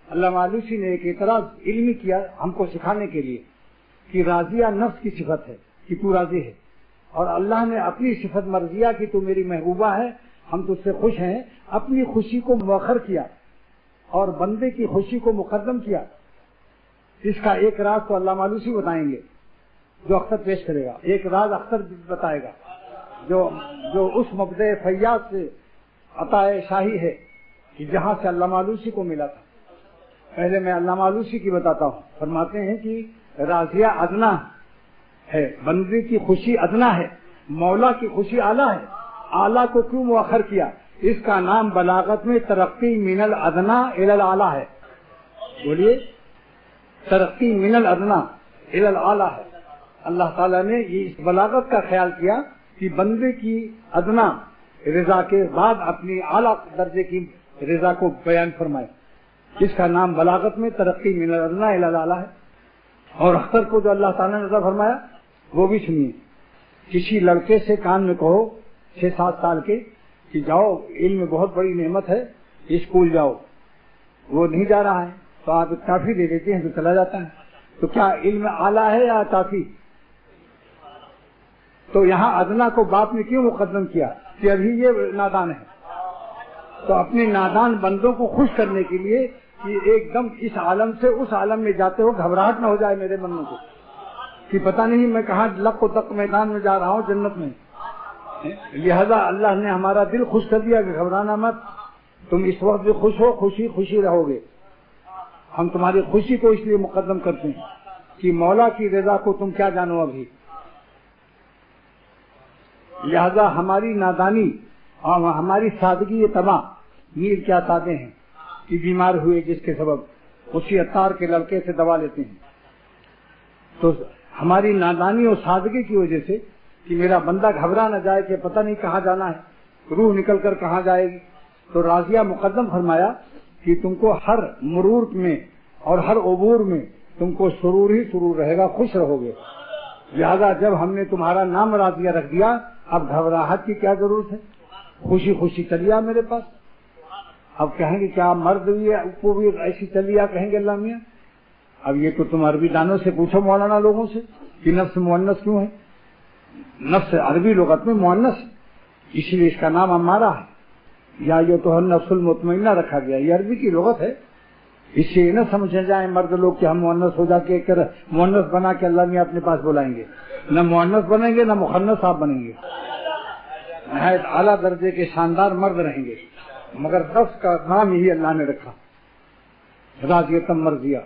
علامہ آلوسی نے ایک اعتراض علمی کیا ہم کو سکھانے کے لیے کہ راضیہ نفس کی صفت ہے کہ تو راضی ہے، اور اللہ نے اپنی صفت مرضیہ کی تو میری محبوبہ ہے، ہم تو اس سے خوش ہیں، اپنی خوشی کو مؤخر کیا اور بندے کی خوشی کو مقدم کیا۔ اس کا ایک راز تو علامہ آلوسی بتائیں گے جو اختر پیش کرے گا، ایک راز اختر بتائے گا جو اس مبدأ فیاض سے عطا شاہی ہے کہ جہاں سے علامہ آلوسی کو ملا تھا۔ پہلے میں علامہ آلوسی کی بتاتا ہوں۔ فرماتے ہیں کہ راضیہ ادنا ہے، بندے کی خوشی ادنا ہے، مولا کی خوشی اعلیٰ ہے۔ اعلیٰ کو کیوں مؤخر کیا؟ اس کا نام بلاغت میں ترقی من الادنا الی الاعلیٰ ہے۔ بولیے، ترقی من الادنا الی الاعلیٰ ہے۔ اللہ تعالیٰ نے اس بلاغت کا خیال کیا کہ بندے کی ادنا رضا کے بعد اپنی اعلیٰ درجے کی رضا کو بیان فرمائے۔ اس کا نام بلاغت میں ترقی من الادنا الی الاعلیٰ ہے۔ اور اختر کو جو اللہ تعالیٰ نے عطا فرمایا وہ بھی سنیے۔ کسی لڑکے سے کان میں کہو 6-7 سال کے کہ جاؤ، علم بہت بڑی نعمت ہے، اسکول جاؤ، وہ نہیں جا رہا ہے تو آپ ٹافی دے دیتے ہیں تو چلا جاتا ہے، تو کیا علم اعلیٰ ہے یا ٹافی؟ تو یہاں ادنا کو باپ نے کیوں مقدم کیا کہ ابھی یہ نادان ہے؟ تو اپنے نادان بندوں کو خوش کرنے کے لیے کہ ایک دم اس عالم سے اس عالم میں جاتے ہو گھبراہٹ نہ ہو جائے میرے بندوں کو کہ پتہ نہیں میں کہاں لق و تک میدان میں جا رہا ہوں جنت میں۔ لہذا اللہ نے ہمارا دل خوش کر دیا کہ گھبرانا مت، تم اس وقت بھی خوش ہو، خوشی خوشی رہو گے۔ ہم تمہاری خوشی کو اس لیے مقدم کرتے ہیں کہ مولا کی رضا کو تم کیا جانو ابھی۔ لہذا ہماری نادانی اور ہماری سادگی تباہ میر کیا سادے ہیں کہ بیمار ہوئے جس کے سبب اسی عطار کے لڑکے سے دوا لیتے ہیں۔ تو ہماری نادانی اور سادگی کی وجہ سے کہ میرا بندہ گھبرا نہ جائے کہ پتہ نہیں کہاں جانا ہے، روح نکل کر کہاں جائے گی، تو راضیہ مقدم فرمایا کہ تم کو ہر مرور میں اور ہر عبور میں تم کو سرور ہی سرور رہے گا، خوش رہو گے۔ لہذا جب ہم نے تمہارا نام راضیہ رکھ دیا، اب گھبراہٹ کی کیا ضرورت ہے، خوشی خوشی چلیا میرے پاس۔ اب کہیں گے کیا مرد کو بھی ایسی چلیا کہیں گے اللہ میاں؟ اب یہ تو تم عربی دانوں سے پوچھو مولانا لوگوں سے کہ نفس مؤنث کیوں ہے؟ نفس عربی لغت میں مؤنث، اسی لیے اس کا نام امارہ ہے، یا یہ تو نفس المطمئنہ رکھا گیا، یہ عربی کی لغت ہے۔ اس سے نہ سمجھے جائیں مرد لوگ کہ ہم مؤنث ہو جا کے مؤنث بنا کے اللہ میاں اپنے پاس بلائیں گے، نہ مؤنث بنیں گے نہ مخنث آپ بنیں گے، نہایت اعلیٰ درجے کے شاندار مرد رہیں گے، مگر نفس کا نام ہی اللہ نے رکھا راضیۃ مرضیہ۔